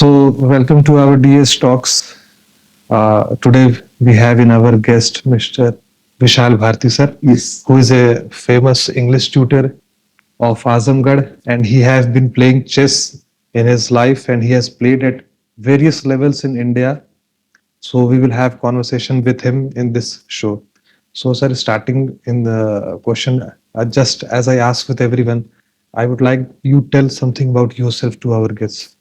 So, welcome to our DS Talks. Today we have in our guest Mr. Vishal Bharti sir, Yes. who is a famous English tutor of Azamgarh, and he has been playing chess in his life, and he has played at various levels in India. So we will have conversation with him in this show. So, sir, starting in the question, just as I ask with everyone, I would like you tell something about yourself to our guests.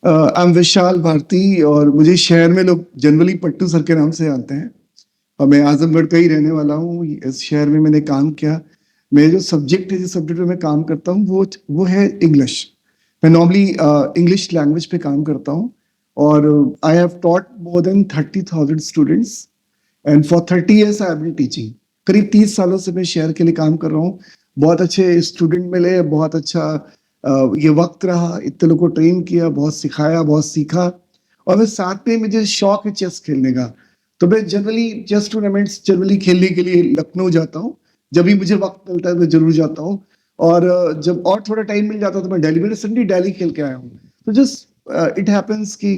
I am Vishal Bharati और मुझे शहर में लोग generally पट्टू sir के नाम से जानते हैं और मैं आजमगढ़ का ही रहने वाला हूँ। इस शहर में मैंने काम किया। मेरे जो सब्जेक्ट है, जिस सब्जेक्ट में मैं काम करता हूँ वो है इंग्लिश। मैं नॉर्मली इंग्लिश लैंग्वेज पे काम करता हूँ और I have taught more than 30,000 students and for 30 years I have been teaching. करीब 30 सालों से मैं शहर के लिए काम कर रहा हूँ। बहुत अच्छे स्टूडेंट मिले, बहुत अच्छा ये वक्त रहा, इतने लोगों को ट्रेन किया, बहुत सिखाया, बहुत सीखा। और मैं साथ में मुझे शौक है चेस खेलने का, तो मैं जनरली चेस टूर्नामेंट्स जनरली खेलने के लिए लखनऊ जाता हूँ। जब भी मुझे वक्त मिलता है मैं जरूर जाता हूँ और जब और थोड़ा टाइम मिल जाता है तो मैं दिल्ली में रिसेंटली दिल्ली खेल के आया हूँ। तो जस्ट इट हैपेंस कि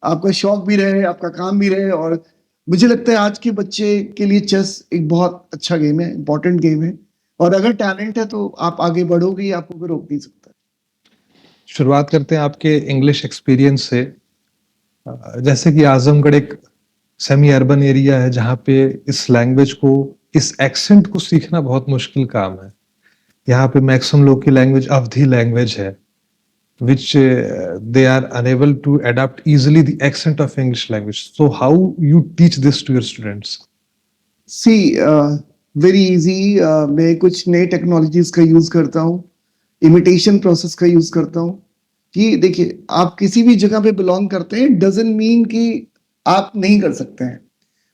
आपका शौक भी रहे, आपका काम भी रहे। और मुझे लगता है आज के बच्चे के लिए चेस एक बहुत अच्छा गेम है, इंपॉर्टेंट गेम है। और अगर टैलेंट है तो आप आगे बढ़ोगे, आपको कोई रोक नहीं सकता। शुरुआत करते हैं आपके इंग्लिश एक्सपीरियंस से। जैसे कि आजमगढ़ एक सेमी अर्बन एरिया है जहाँ पे इस लैंग्वेज को, इस एक्सेंट को सीखना बहुत मुश्किल काम है। यहाँ पे मैक्सिमम लोग की लैंग्वेज अवधी लैंग्वेज है, which they are unable to adapt easily the accent of English language. So how you teach this to your students? See very easy. मैं कुछ नए टेक्नोलॉजीज का यूज करता हूँ, इमिटेशन प्रोसेस का यूज करता हूँ। कि देखिए, आप किसी भी जगह पे बिलोंग करते हैं डजंट मीन कि आप नहीं कर सकते हैं।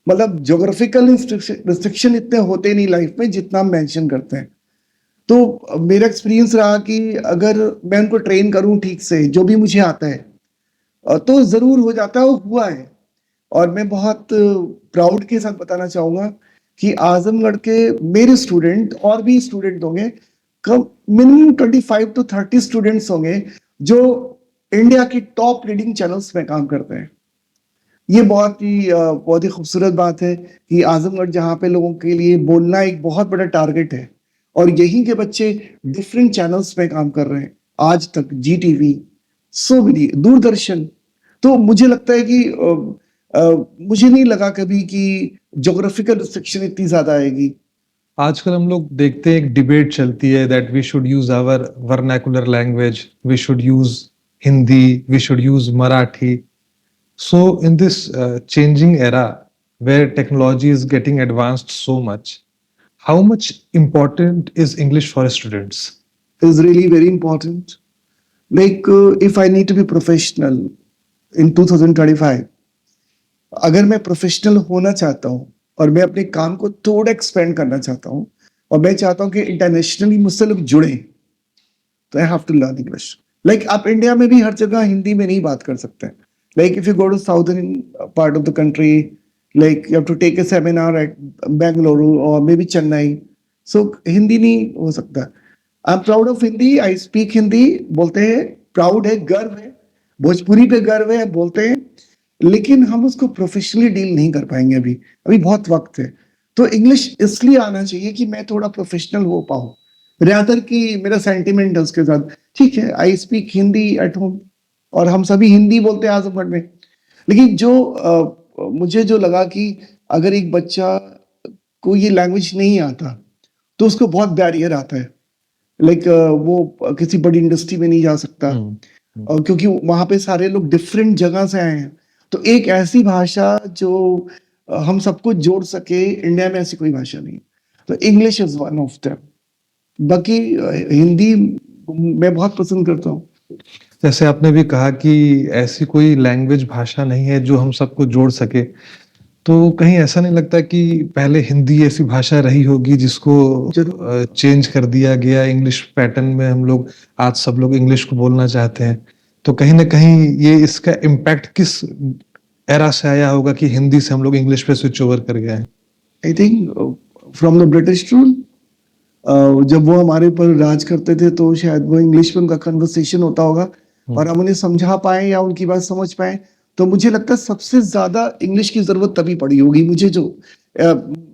मतलब ज्योग्राफिकल रिस्ट्रिक्शन इतने होते नहीं लाइफ में जितना हम मेंशन करते हैं। तो मेरा एक्सपीरियंस रहा कि अगर मैं उनको ट्रेन करूं ठीक से, जो भी मुझे आता है, तो जरूर हो जाता है, वो हुआ है। और मैं बहुत प्राउड के साथ बताना चाहूंगा कि आजमगढ़ के मेरे स्टूडेंट और भी स्टूडेंट होंगे, कम मिनिमम 25 to 30 स्टूडेंट्स होंगे जो इंडिया की टॉप रीडिंग चैनल्स में काम करते हैं। ये बहुत ही खूबसूरत बात है कि आजमगढ़ जहाँ पे लोगों के लिए बोलना एक बहुत बड़ा टारगेट है, और यहीं के बच्चे डिफरेंट चैनल्स में काम कर रहे हैं। आज तक जी टीवी, सो मेनी, दूरदर्शन। तो मुझे लगता है कि मुझे नहीं लगा कभी कि ज्योग्राफिकल रिस्ट्रिक्शन इतनी ज्यादा आएगी। आजकल हम लोग देखते हैं एक डिबेट चलती है that we should use our vernacular language, we should use Hindi, we should use Marathi. So in this changing era where technology is getting advanced so much important is English for students? Is really very important. Like if I need to be professional in 2025, अगर मैं professional होना चाहता हूँ और मैं अपने काम को थोड़ा एक्सपेंड करना चाहता हूँ और मैं चाहता हूँ कि इंटरनेशनली मुझसे लोग जुड़े, तो I have to learn English. Like आप इंडिया में भी हर जगह हिंदी में नहीं बात कर सकते। Like if you go to southern part of the country, like you have to take a seminar at Bengaluru और maybe Chennai, so Hindi नहीं हो सकता। I am proud of Hindi, I speak Hindi, बोलते हैं, प्राउड है, गर्व है, भोजपुरी पे गर्व है बोलते हैं, लेकिन हम उसको प्रोफेशनली डील नहीं कर पाएंगे अभी। अभी बहुत वक्त है। तो इंग्लिश इसलिए आना चाहिए कि मैं थोड़ा प्रोफेशनल हो पाऊँ, रादर कि मेरा सेंटिमेंट है उसके साथ। ठीक है, आई स्पीक हिंदी एट होम और हम सभी हिंदी बोलते हैं आजमगढ़ में। लेकिन मुझे जो लगा कि अगर एक बच्चा को ये लैंग्वेज नहीं आता तो उसको बहुत बैरियर आता है। लाइक वो किसी बड़ी इंडस्ट्री में नहीं जा सकता, और क्योंकि वहां पे सारे लोग डिफरेंट जगह से आए हैं। तो एक ऐसी भाषा जो हम सबको जोड़ सके, इंडिया में ऐसी कोई भाषा नहीं। तो English is one of them. बाकी हिंदी मैं बहुत पसंद करता हूँ। जैसे आपने भी कहा कि ऐसी कोई लैंग्वेज भाषा नहीं है जो हम सबको जोड़ सके, तो कहीं ऐसा नहीं लगता कि पहले हिंदी ऐसी भाषा रही होगी जिसको चेंज कर दिया गया इंग्लिश पैटर्न में? हम लोग आज सब लोग इंग्लिश को बोलना चाहते हैं, तो कहीं ना कहीं ये इसका इम्पैक्ट किस एरा से आया होगा कि हिंदी से हम लोग इंग्लिश पे स्विच ओवर कर गए हैं? I think from the British rule, जब वो हमारे ऊपर राज करते थे तो शायद वो इंग्लिश में उनका कन्वर्सेशन होता होगा। और हम उन्हें समझा पाए या उनकी बात समझ पाए, तो मुझे लगता है सबसे ज्यादा इंग्लिश की जरूरत तभी पड़ी होगी मुझे, जो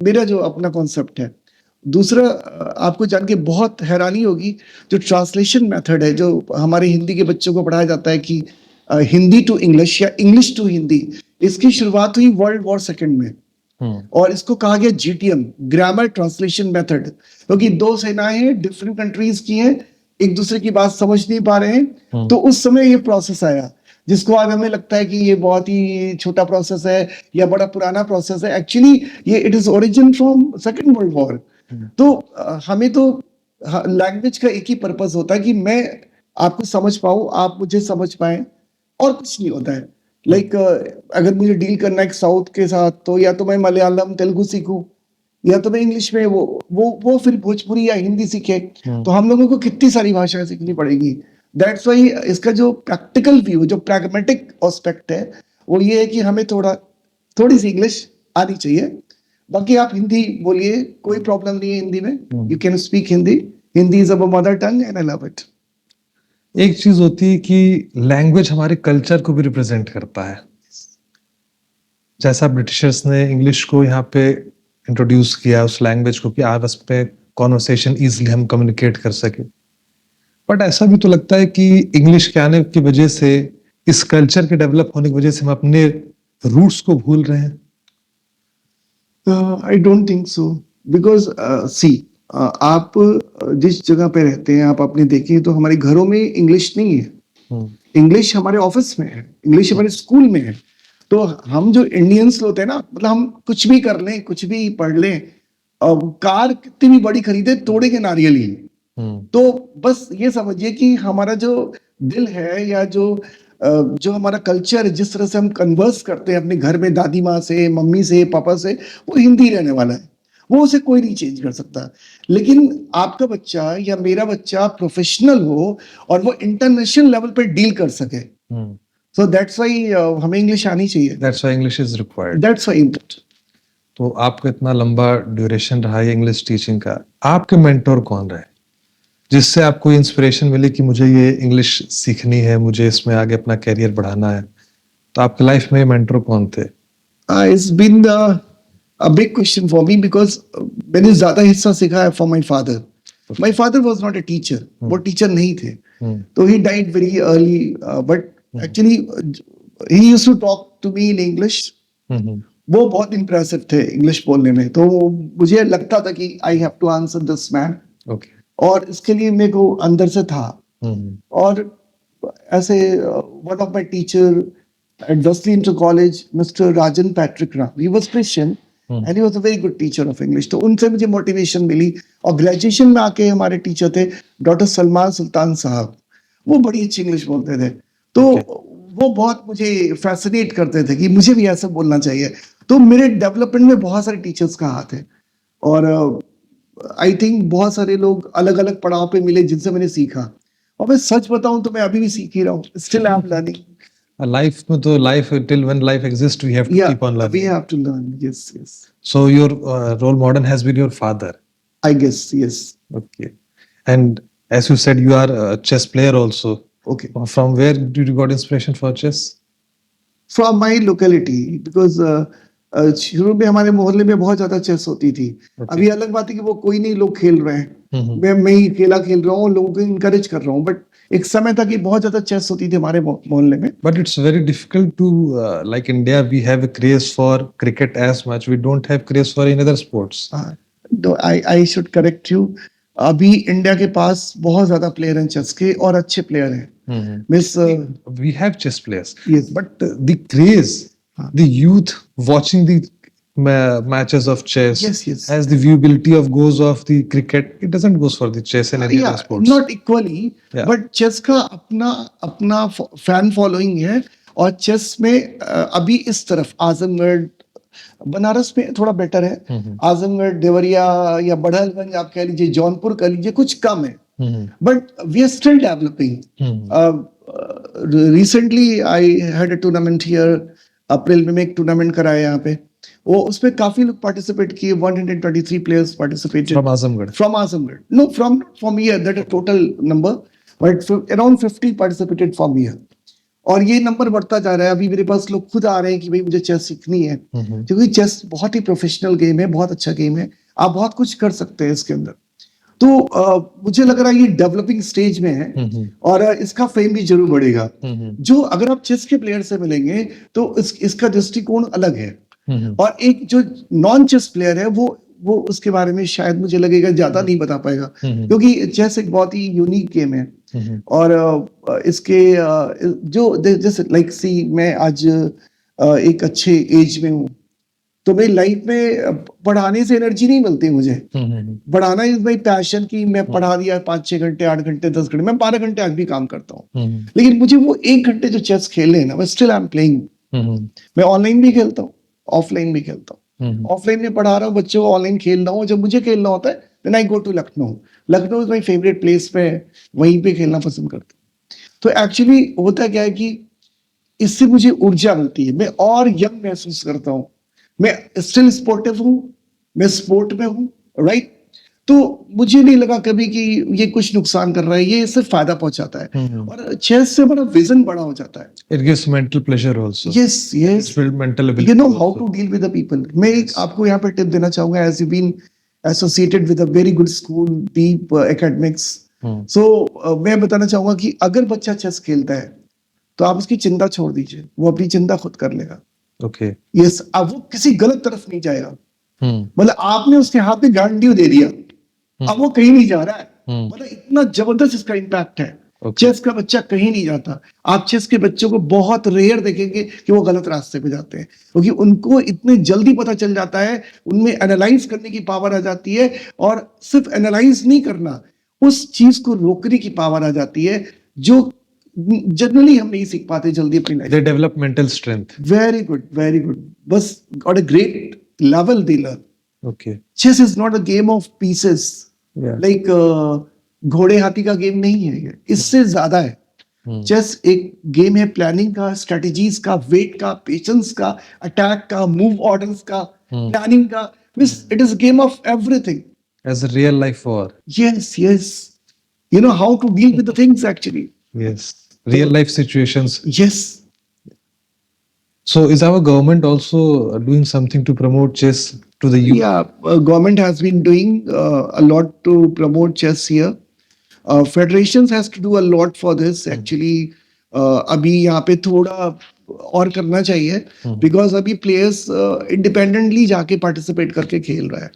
मेरा जो अपना कॉन्सेप्ट है। दूसरा, आपको जान के बहुत हैरानी होगी, जो ट्रांसलेशन मेथड है जो हमारे हिंदी के बच्चों को पढ़ाया जाता है कि हिंदी टू इंग्लिश या इंग्लिश टू हिंदी, इसकी शुरुआत हुई वर्ल्ड वॉर सेकेंड में, और इसको कहा गया जीटीएम, ग्रामर ट्रांसलेशन मेथड, क्योंकि दो सेनाएं हैं, डिफरेंट कंट्रीज की हैं, एक दूसरे की बात समझ नहीं पा रहे हैं, तो उस समय ये प्रोसेस आया, जिसको आज हमें लगता है कि ये बहुत ही छोटा प्रोसेस है या बड़ा पुराना प्रोसेस है। एक्चुअली ये it is origin from second world war. तो हमें तो लैंग्वेज का एक ही पर्पस होता है कि मैं आपको समझ पाऊं, आप मुझे समझ पाए, और कुछ नहीं होता है। लाइक अगर मुझे डील करना है साउथ के साथ, तो या तो मैं मलयालम तेलुगु सीखूं, या तो मैं इंग्लिश में वो फिर भोजपुरी या हिंदी सीखे। तो हम लोगों को कितनी सारी भाषाएं सीखनी पड़ेगी। दैट्स वाई इसका जो प्रैक्टिकल व्यू, जो प्रैग्मेटिक एस्पेक्ट है, वो ये है कि हमें थोड़ी सी इंग्लिश आनी चाहिए। बाकी आप हिंदी बोलिए, कोई प्रॉब्लम नहीं है हिंदी में, you can speak Hindi. Hindi is our mother tongue and I love it. एक चीज होती है कि लैंग्वेज हमारे कल्चर को भी रिप्रेजेंट करता है। जैसा ब्रिटिशर्स ने इंग्लिश को यहाँ पे इंट्रोड्यूस किया, उस लैंग्वेज को, कि आपस पे कॉन्वर्सेशन इजीली हम कम्युनिकेट कर सके, बट ऐसा भी तो लगता है कि इंग्लिश के आने की वजह से, इस कल्चर के डेवलप होने की वजह से हम अपने रूट्स को भूल रहे हैं। I don't think so, because see, आप जिस जगह पे रहते हैं, आप अपने देखिए तो हमारे घरों में इंग्लिश नहीं है। इंग्लिश हमारे ऑफिस में है, इंग्लिश हमारे स्कूल में है। तो हम जो इंडियंस होते हैं ना, मतलब हम कुछ भी कर लें, कुछ भी पढ़ लें, कार कितनी भी बड़ी खरीदे, तोड़ेंगे नारियल ही। तो बस ये समझिए कि हमारा जो दिल है, या जो हमारा कल्चर, जिस तरह से हम कन्वर्स करते हैं अपने घर में दादी माँ से, मम्मी से, पापा से, वो हिंदी रहने वाला है। वो उसे कोई नहीं चेंज कर सकता। लेकिन आपका बच्चा या मेरा बच्चा प्रोफेशनल हो और वो इंटरनेशनल लेवल पे डील कर सके, सो दैट्स व्हाई हमें इंग्लिश आनी चाहिए। That's why English is required. That's why important. तो आपका इतना लंबा ड्यूरेशन रहा है इंग्लिश टीचिंग का, आपके मेंटोर कौन रहे जिससे आपको इंस्पिरेशन मिली कि मुझे ये इंग्लिश सीखनी है, मुझे इसमें आगे अपना कैरियर बढ़ाना है? तो आपकी लाइफ में मेंटर कौन थे? It's been a big question for me because मैंने ज्यादा हिस्सा सीखा है from my father. My father was not a teacher. वो टीचर नहीं थे। तो he died very early, but actually he used to talk to me in English. वो बहुत impressive थे इंग्लिश बोलने में। तो मुझे लगता था कि I have to answer this man. Okay. और इसके लिए मेरे को अंदर से था। और ऐसे one of my teacher at Wesley Inter College, Mr. Rajan Patrick Ram, he was Christian and he was a very good teacher of English. तो उनसे मुझे मोटिवेशन मिली। और ग्रेजुएशन में आके हमारे टीचर थे डॉक्टर सलमान सुल्तान साहब, वो बड़ी अच्छी इंग्लिश बोलते थे। तो वो बहुत मुझे फैसिनेट करते थे कि मुझे भी ऐसा बोलना चाहिए। तो मेरे डेवलपमेंट में बहुत सारे टीचर्स का हाथ है। और आई थिंक बहुत सारे लोग अलग अलग पड़ाव पे मिले जिनसे मैंने सीखा। और मैं सच बताऊं तो मैं अभी भी सीख ही रहा हूँ। Still I am learning. Life में तो life, till when life exists we have to keep on learning. We have to learn. Yes, yes. So your role model has been your father. I guess, yes. Okay. And as you said, you are a chess player also. Okay. From where did you got inspiration for chess? From my locality, because शुरू में हमारे मोहल्ले में बहुत ज्यादा chess होती थी। अभी अलग बात है कि वो कोई नहीं लोग खेल रहे हैं। मैं ही अकेला खेल रहा हूँ, लोगों को इनकरेज कर रहा हूँ। बट एक समय था कि बहुत ज्यादा चेस होती थी हमारे मोहल्ले में। But it's very difficult to like India, we have a craze for cricket as much. We don't have craze for any other sports. I should correct you. अभी इंडिया के पास बहुत ज्यादा प्लेयर हैं चेस के, और अच्छे प्लेयर हैं। Miss We have chess players. Yes. But the craze, the youth watching the matches of chess, yes. as the viewability of goes of the cricket, it doesn't goes for the chess and any other sports. Not equally, but chess का अपना fan following है। और chess में अभी इस तरफ आजमगढ़, बनारस में थोड़ा बेटर है। आजमगढ़, देवरिया या बढ़लगंज आप कह लीजिए, जौनपुर कह लीजिए, कुछ कम है। But we are still developing. Recently I had a tournament here, April में एक टूर्नामेंट कराया यहाँ पे। वो उसमें काफी लोग पार्टिसिपेट किए। 123 players participated From Azamgarh. From Azamgarh. No, from here, that is total number. But around 50 participated from year, और ये नंबर बढ़ता जा रहा है। अभी मेरे पास लोग खुद आ रहे हैं कि भाई मुझे चेस सीखनी है, क्योंकि चेस बहुत ही प्रोफेशनल गेम है, बहुत अच्छा गेम है, आप बहुत कुछ कर सकते हैं इसके अंदर। तो मुझे लग रहा है ये डेवलपिंग स्टेज में है, और इसका फेम भी जरूर बढ़ेगा। जो अगर आप चेस के प्लेयर से मिलेंगे तो इसका दृष्टिकोण अलग है, और एक जो नॉन चेस प्लेयर है वो उसके बारे में शायद मुझे लगेगा ज्यादा नहीं बता पाएगा, क्योंकि चेस एक बहुत ही यूनिक गेम है। और इसके जो जैसे लाइक सी मैं आज एक अच्छे एज में हूँ, तो मेरी लाइफ में पढ़ाने से एनर्जी नहीं मिलती मुझे। पढ़ाना इज माई पैशन, कि मैं पढ़ा दिया 5-6 घंटे, 8 घंटे, 10 घंटे, मैं 12 घंटे आज भी काम करता हूँ, लेकिन मुझे वो 1 घंटे जो चेस खेलने हैं ना, मैं स्टिल आई एम प्लेइंग। मैं ऑनलाइन भी खेलता हूँ, ऑफलाइन भी खेलता हूँ। ऑफलाइन में पढ़ा रहा हूँ बच्चों को, ऑनलाइन खेल रहा हूँ। जब मुझे खेलना होता है then I go to Lucknow. Lucknow is my favourite place, पे वहीं पे खेलना पसंद करता हूँ। तो एक्चुअली होता क्या है कि इससे मुझे ऊर्जा मिलती है, मैं और यंग महसूस करता हूँ, मैं स्टिल स्पोर्टिव हूँ, मैं स्पोर्ट में हूँ, राइट। तो मुझे नहीं लगा कभी कि ये कुछ नुकसान कर रहा है, ये सिर्फ फायदा पहुंचाता है, और चेस से बड़ा विजन बड़ा हो जाता है। It gives mental pleasure also. Yes yes, It's build mental ability. you know how also. to deal with the people. मैं एक आपको यहाँ पे टिप देना चाहूंगा, as you been associated with a very good school, deep academics, so मैं बताना चाहूंगा कि अगर बच्चा चेस खेलता है तो आप उसकी चिंता छोड़ दीजिए, वो अपनी चिंता खुद कर लेगा। Okay. यस, अब वो किसी गलत तरफ नहीं जाएगा। मतलब आपने उसके हाथ में गांडीव दे दिया, अब वो कहीं नहीं जा रहा है। मतलब इतना जबरदस्त इसका इम्पैक्ट है। चेस का बच्चा कहीं नहीं जाता। आप चेस के बच्चों को बहुत रेयर देखेंगे कि वो गलत रास्ते पे जाते हैं, क्योंकि उनको इतने जल्दी पता चल जाता है, उनमें एनालाइज करने की पावर आ जाती है, और सिर्फ एनालाइज नहीं करना, उस चीज को रोकने की पावर आ जाती है, जो जनरली हम नहीं सीख पाते जल्दी अपनी life. They develop mental strength. Very good, very good, बस got a great level they learn. Okay. Chess is not a game of pieces, Yeah. Like घोड़े हाथी का गेम नहीं है ये, इससे ज्यादा है। चेस एक गेम है प्लानिंग का, स्ट्रेटजीज का, वेट का, पेशेंस का, अटैक का, मूव ऑर्डर्स का, प्लानिंग का, it is game of everything. As a real life war. Yes, yes, you know how to deal with the things actually. Yes. Real life situations. Yes. So is our government also doing something to promote chess to the youth? Yeah, government has been doing a lot to promote chess here. Federations has to do a lot for this actually. अभी यहाँ पे थोड़ा और करना चाहिए, because अभी players independently जाके participate करके खेल रहा है।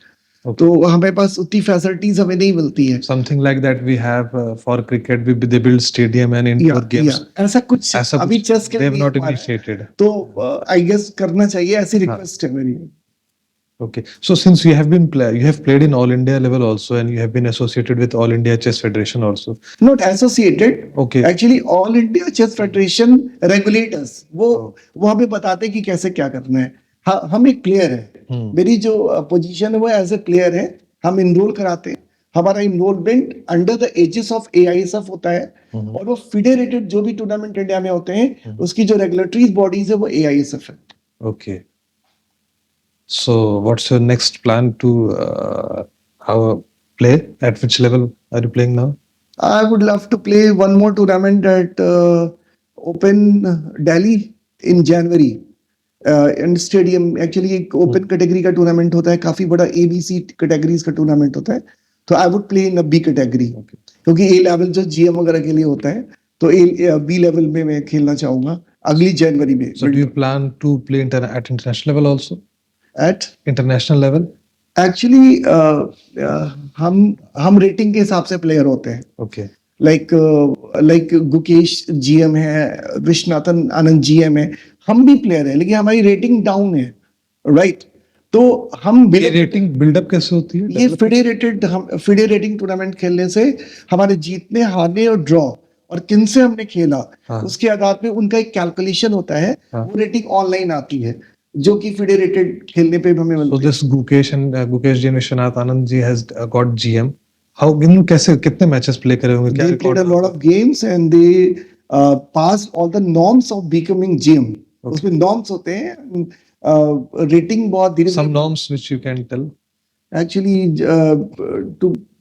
Okay. तो हमारे पास उतनी फैसिलिटीज हमें नहीं मिलती है। Something like that we have for cricket. They build stadium and indoor games. ऐसा कुछ अभी चेस के They have लिए not नहीं हुआ है। initiated. तो आई गेस करना चाहिए, ऐसी रिक्वेस्ट है मेरी। Okay. So since you have you have played in all India level also, and you have been associated with All India Chess Federation also. Not associated. Okay. Actually, All India Chess Federation regulators वो हमें बताते हैं कि कैसे क्या करना है। हम एक प्लेयर है, मेरी जो पोजीशन है वो एज ए प्लेयर है, हम इनरोल कराते हैं। हमारा enrolment under the aegis of AISF होता है, और वो फेडरेटेड जो भी टूर्नामेंट इंडिया में होते हैं उसकी जो रेगुलेटरी बॉडीज है वो AISF है। Okay. So what's your next plan to play? At which level are you playing now? I would love to play one more tournament at Open Delhi in January. And stadium actually एक open category का tournament होता है, काफी बड़ा ABC categories का tournament होता है। तो I would play in a B category, क्योंकि A लेवल जो GM वगैरह के लिए होता है, तो B लेवल में मैं खेलना चाहूंगा अगली जनवरी में। So do you plan to play at international level also? At international level? Actually हम रेटिंग के हिसाब से प्लेयर होते हैं। Okay. लाइक गुकेश GM है, विश्वनाथन आनंद GM है, हम भी प्लेयर है, लेकिन हमारी रेटिंग डाउन है, राइट। तो हम ये रेटिंग बिल्डअप कैसे होती है? ये फेडरेटिंग टूर्नामेंट खेलने से हमारे जीतने, हारने और ड्रॉ और किन से हमने खेला, उसके आधार पे उनका एक कैलकुलेशन होता है। वो रेटिंग ऑनलाइन आती है, जो कि फेडरेटेड खेलने पे हमें मिलती है। So this Gukesh ji, Vishwanath Anand ji has got GM. How कैसे कितने मैचेस प्ले करे होंगे? They played a lot of games and they passed all the norms of becoming GM. उसमें norms होते हैं, रेटिंग बहुत धीरे। Some norms which you can tell. Actually,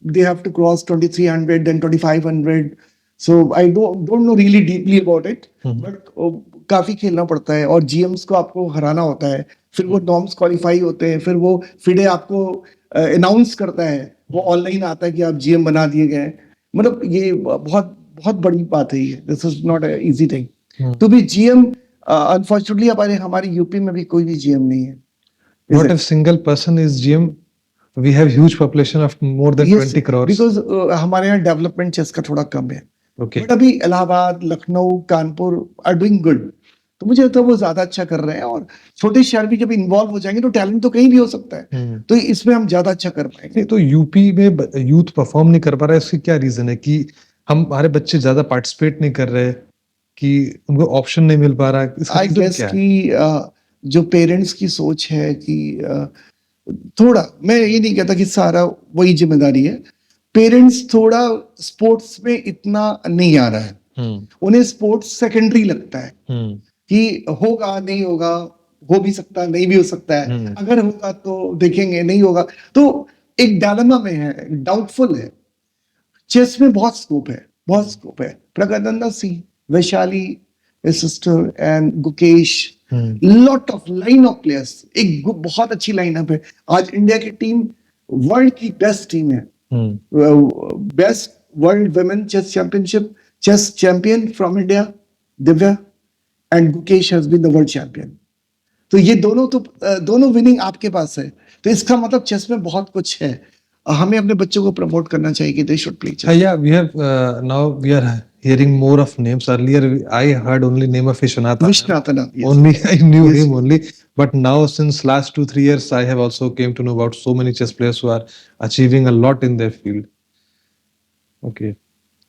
they have to cross 2300, then 2500, so I don't know really deeply about it, hmm, but काफी खेलना पड़ता है और जीएम्स को आपको हराना होता है, फिर वो नॉर्म्स क्वालिफाई होते हैं, फिर वो फिडे आपको अनाउंस करता है, वो ऑनलाइन आता है कि आप जीएम बना दिए गए हैं। मतलब ये बहुत बहुत बड़ी बात है, ये this is not easy thing hmm. To be GM. Unfortunately हमारे यूपी में भी कोई भी जीएम नहीं है। What if single person is GM? We have huge population of more than Yes, 20 crores. Because हमारे यहाँ डेवलपमेंट चेस का थोड़ा कम है, Okay. बट अभी Allahabad, Lucknow, Kanpur are doing good, तो मुझे लगता है वो ज्यादा अच्छा कर रहे हैं, और छोटे शहर भी जब इन्वॉल्व हो जाएंगे तो टैलेंट तो कहीं भी हो सकता है, हम्म। तो इसमें हम ज्यादा अच्छा कर नहीं पाएंगे। तो यूपी में यूथ परफॉर्म नहीं कर पा रहा है, इसकी क्या रीजन है कि हमारे बच्चे ज्यादा पार्टिसिपेट नहीं कर रहे, कि उनको ऑप्शन नहीं मिल पा रहा है, इसका आई रीजन गेस क्या है? कि जो पेरेंट्स की सोच है कि थोड़ा, मैं ये नहीं कहता कि सारा वही जिम्मेदारी है, पेरेंट्स थोड़ा स्पोर्ट्स में इतना नहीं आ रहा है, उन्हें स्पोर्ट्स सेकेंडरी लगता है कि होगा नहीं होगा, हो भी सकता है नहीं भी हो सकता है, अगर होगा तो देखेंगे, नहीं होगा तो एक डायलेमा में है, डाउटफुल है। चेस में बहुत स्कोप है, बहुत स्कोप है। Praggnanandhaa Singh, Vaishali sister and Gukesh, lot of line of players, एक बहुत अच्छी लाइनअप है। आज इंडिया की टीम वर्ल्ड की बेस्ट टीम है, best world women chess championship, chess champion from India Divya, and Gukesh has been the world champion. तो ये दोनों विनिंग आपके पास है, तो इसका मतलब चेस में बहुत कुछ है। हमें अपने बच्चों को प्रमोट करना चाहिए कि they should play chess. Yeah, we have now we are hearing more of names. Earlier, I heard only name of Vishwanathan. Vishwanathan, yes. Only I knew Yes. him only, but now since last 2-3 years, I have also came to know about so many chess players who are achieving a lot in their field. Okay,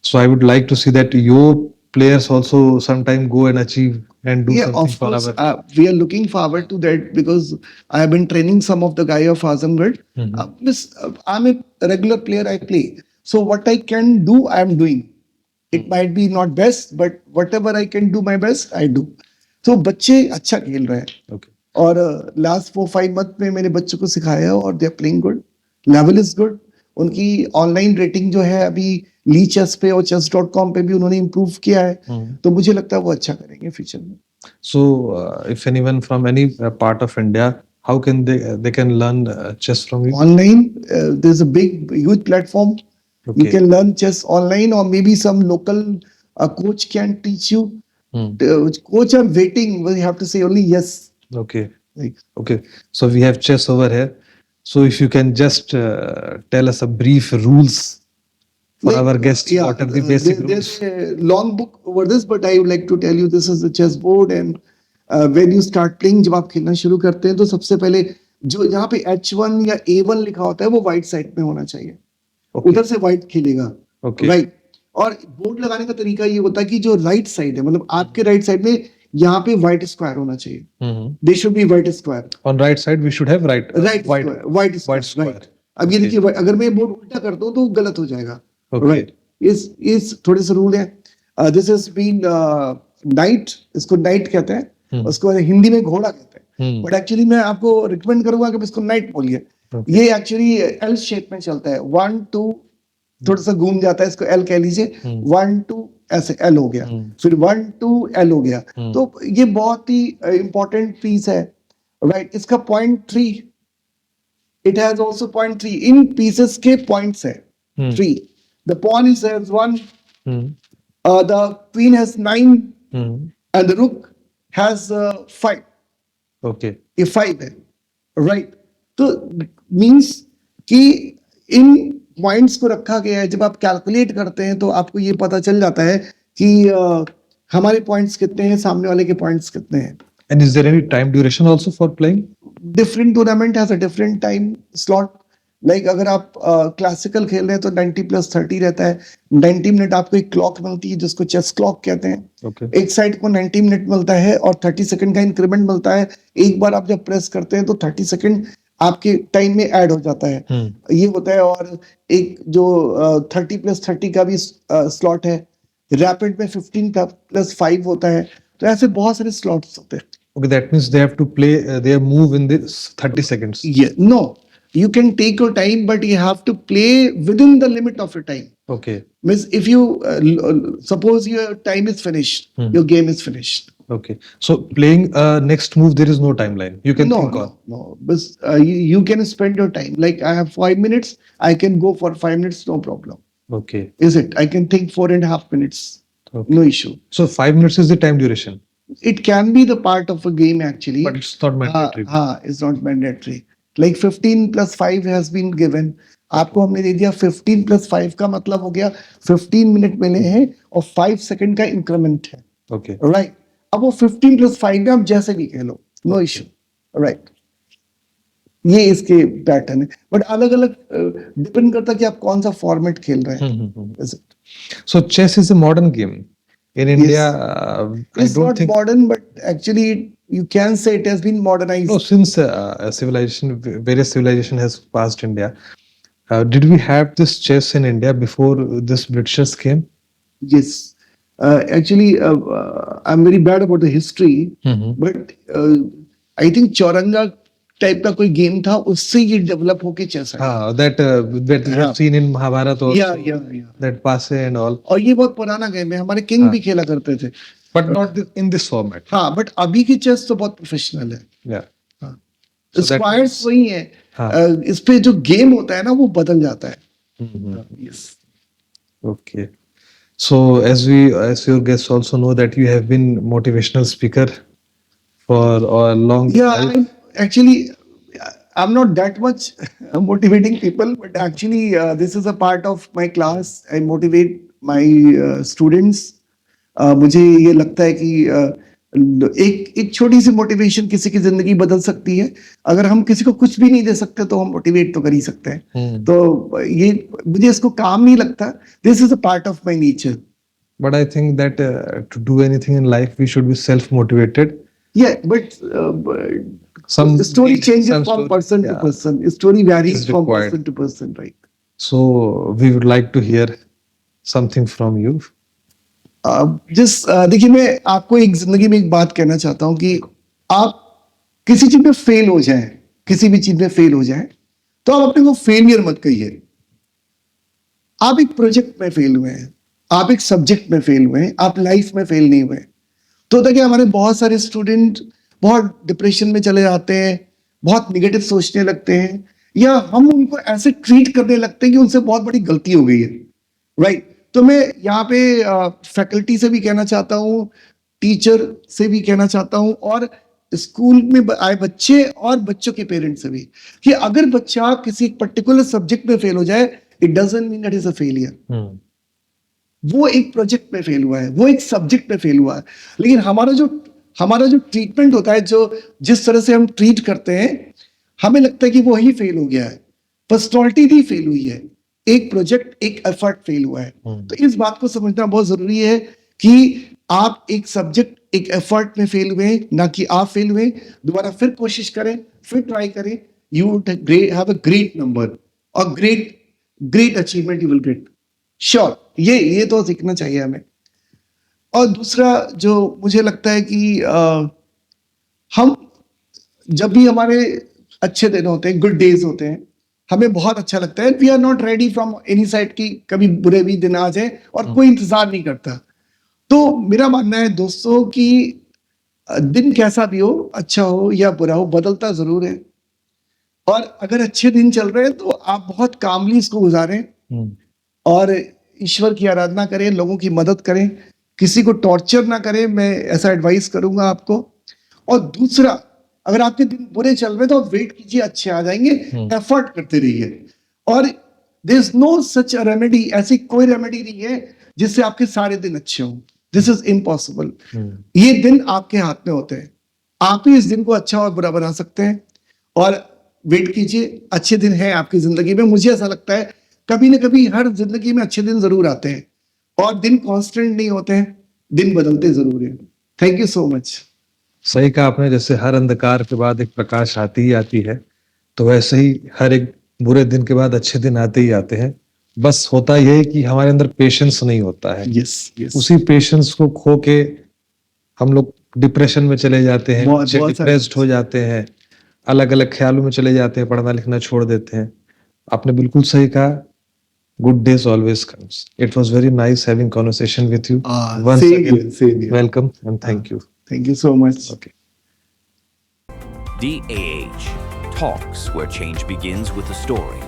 so I would like to see that your players also sometime go and achieve and do Yeah, something of for course. our. We are looking forward to that because I have been training some of the guy of Azamgarh. I'm a regular player. I play. So what I can do, I am doing. It might be not best, but whatever I can do my best, I do. तो बच्चे अच्छा खेल रहे हैं, Okay. और last 4-5 month में मेरे बच्चों को सिखाया और they are playing good, level is good. उनकी ऑनलाइन रेटिंग जो है अभी ली चेस पे और chess.com पे भी उन्होंने इम्प्रूव किया है, तो मुझे लगता है वो अच्छा करेंगे फ्यूचर में। So, if anyone from any part of India, how can they can learn chess from you? Online, there's a big huge platform. You Okay. can learn chess online, or maybe some local coach can teach you. Coach are waiting. Well, you have to say only yes. Okay. Like, Okay. So we have chess over here. So if you can just tell us a brief rules for our guests, yeah, what are the basic rules? there's a long book over this, but I would like to tell you this is the chess board, and when you start playing, जब आप खेलना शुरू करते हैं तो सबसे पहले जो यहाँ पे H1 या A1 लिखा होता है वो व्हाइट साइड में होना चाहिए। Okay. उधर से व्हाइट खेलेगा, Okay. राइट। और बोर्ड लगाने का तरीका ये होता है कि जो राइट साइड है, मतलब आपके राइट साइड में यहाँ पे व्हाइट स्क्वायर होना चाहिए, they should be white square. On right side we should have right white square. Right. अब ये देखिए, अगर मैं बोर्ड उल्टा करता हूँ तो गलत हो जाएगा, Okay. राइट। इस थोड़े से रूल है। दिस इज बीन नाइट, इसको नाइट कहते हैं, उसको हिंदी में घोड़ा कहते हैं, बट एक्चुअली मैं आपको रिकमेंड करूंगा कि इसको नाइट बोलिए। Okay. ये एक्चुअली एल शेप में चलता है, 1 2 थोड़ा सा घूम जाता है, इसको एल कह लीजिए, 1 2 ऐसे एल हो गया, फिर 1 2 एल हो गया। तो ये बहुत ही इंपॉर्टेंट पीस है, राइट। इसका 0.3, it has also 0.3, in pieces के पॉइंट्स है 3। The porn is has 1, the queen has 9, and the रुक हैज 5। Okay. ये 5 है, राइट। तो मींस कि इन पॉइंट्स को रखा गया है, जब आप कैलकुलेट करते हैं तो आपको ये पता चल जाता है कि हमारे पॉइंट्स कितने हैं, सामने वाले के पॉइंट्स कितने हैं। And is there any time duration also for playing? Different tournament has a different time slot. Like अगर आप क्लासिकल खेल रहे हैं तो 90+30 रहता है। 90 मिनट आपको एक क्लॉक मिलती है जिसको चेस क्लॉक कहते हैं। Okay. एक साइड को 90 मिनट मिलता है और 30 सेकंड का इंक्रीमेंट मिलता है। एक बार आप जब प्रेस करते हैं तो 30 सेकंड आपके टाइम में ऐड हो जाता है, ये होता है। और एक जो 30+30 का भी स्लॉट है। रैपिड में 15+5 होता है। तो ऐसे बहुत सारे स्लॉट्स होते हैं। Okay, that means they have to play their move in this 30 seconds. Yeah, no, you can take your time, but you have to play within the limit of your time. Okay. Means if you suppose your time is finished, Hmm. your game is finished. Okay. So playing next move, there is no timeline. You can think on. No. But you can spend your time. Like I have 5 minutes, I can go for 5 minutes, no problem. Okay. Is it? I can think 4.5 minutes, Okay. no issue. So 5 minutes is the time duration, It can be the part of a game actually. but it's not mandatory. It's not mandatory. Like 15 plus 5 has been given. आपको हमने दे दिया 15 plus 5 का मतलब हो गया 15 minute मिले हैं और 5 सेकंड का इंक्रीमेंट है, Okay. राइट? अब वो 15 plus 5 में आप जैसे भी कह लो, नो इश्यू, राइट? ये इसके पैटर्न है, बट अलग अलग डिपेंड करता है कि आप कौन सा फॉर्मेट खेल रहे हैं. Is it? So chess is a modern game. In India, I It's don't not think. modern, but actually you can say it has been modernized. No, since civilization, various civilization has passed India. Did we have this chess in India before this Britishers came? Yes. Actually, I'm very bad about the history, but I think चौरंगा type का कोई game था, उससे ये develop होके chess है. That we have seen in Mahabharata also. Yeah. That passe and all, और ये बहुत पुराना गेम है, हमारे किंग भी खेला करते थे. but not in this format. हाँ, बट अभी की चेस तो बहुत प्रोफेशनल है. Yeah. So that स्क्वायर्स वही है. हाँ. इस पे जो गेम होता है ना वो बदल जाता है. Yes. Okay. So as your guests also know that you have been motivational speaker for a long time. Actually, I'm not that much motivating people, but actually, this is a part of my class. I motivate my students. मुझे ये लगता है कि एक छोटी सी motivation किसी की जिंदगी बदल सकती है. अगर हम किसी को कुछ भी नहीं दे सकते तो हम मोटिवेट तो कर ही सकते हैं. तो ये मुझे इसको काम नहीं लगता. This is a part of my nature. But I think that to do anything in life, we should be self-motivated. Yeah, but the story changes from story, person to yeah, person. The story varies is from required. person to person, right? So we would like to hear something from you. देखिए, मैं आपको एक जिंदगी में एक बात कहना चाहता हूँ कि आप किसी चीज में फेल हो जाएं, किसी भी चीज में फेल हो जाएं, तो आप अपने को फेलियर मत कहिए. आप एक प्रोजेक्ट में फेल हुए हैं, आप एक सब्जेक्ट में फेल हुए हैं, आप लाइफ में फेल नहीं हुए. तो देखिए, हमारे बहुत सारे स्टूडेंट बहुत डिप्रेशन में चले जाते हैं, बहुत निगेटिव सोचने लगते हैं, या हम उनको ऐसे ट्रीट करने लगते हैं कि उनसे बहुत बड़ी गलती हो गई है, राइट? तो मैं यहाँ पे फैकल्टी से भी कहना चाहता हूँ, टीचर से भी कहना चाहता हूँ, और स्कूल में आए बच्चे और बच्चों के पेरेंट्स से भी, कि अगर बच्चा किसी पर्टिकुलर सब्जेक्ट में फेल हो जाए, it doesn't mean that is a failure. वो एक प्रोजेक्ट में फेल हुआ है, वो एक सब्जेक्ट में फेल हुआ है. लेकिन हमारा जो ट्रीटमेंट होता है, जो जिस तरह से हम ट्रीट करते हैं, हमें लगता है कि वो ही फेल हो गया है. पर्सनालिटी भी फेल हुई है, एक प्रोजेक्ट, एक एफर्ट फेल हुआ है. तो इस बात को समझना बहुत जरूरी है कि आप एक सब्जेक्ट, एक एफर्ट में फेल हुए, ना कि आप फेल हुए. दोबारा फिर कोशिश करें, फिर ट्राई करें. You would have a great number और great achievement you will get, sure. ये तो सीखना चाहिए हमें. और दूसरा जो मुझे लगता है कि हम जब भी हमारे अच्छे दिन होते हैं, गुड डेज होते हैं, हमें बहुत अच्छा लगता है. We are not ready from any side की कभी बुरे भी दिन आ जाए, और कोई इंतजार नहीं करता. तो मेरा मानना है दोस्तों कि दिन कैसा भी हो, अच्छा हो या बुरा हो, बदलता जरूर है. और अगर अच्छे दिन चल रहे हैं तो आप बहुत कामली इसको गुजारें और ईश्वर की आराधना करें, लोगों की मदद करें, किसी को टॉर्चर ना करें. मैं ऐसा एडवाइस करूंगा आपको. और दूसरा, अगर आपके दिन बुरे चल रहे हैं तो वेट कीजिए, अच्छे आ जाएंगे. एफर्ट करते रहिए. और there is no such a remedy, ऐसी कोई रेमेडी नहीं है जिससे आपके सारे दिन अच्छे हों. This is impossible. ये दिन आपके हाथ में होते हैं. आप ही इस दिन को अच्छा और बुरा बना सकते हैं. और वेट कीजिए, अच्छे दिन हैं आपकी जिंदगी में. मुझे ऐसा लगता है कभी ना कभी हर जिंदगी में अच्छे दिन जरूर आते हैं, और दिन कांस्टेंट नहीं होते हैं, दिन बदलते जरूर हैं. Thank you so much. सही कहा आपने. जैसे हर अंधकार के बाद एक प्रकाश आती ही आती है, तो वैसे ही हर एक बुरे दिन के बाद अच्छे दिन आते ही आते हैं. बस होता यह है कि हमारे अंदर पेशेंस नहीं होता है. यस. उसी पेशेंस को खो के हम लोग डिप्रेशन में चले जाते हैं, डिप्रेस्ड हो जाते हैं, अलग अलग ख्यालों में चले जाते हैं, पढ़ना लिखना छोड़ देते हैं. आपने बिल्कुल सही कहा. good days always comes. It was very nice having conversation with you. Once Same again, here, same here. welcome and thank you. Thank you so much. Okay. DAH Talks, where change begins with a story.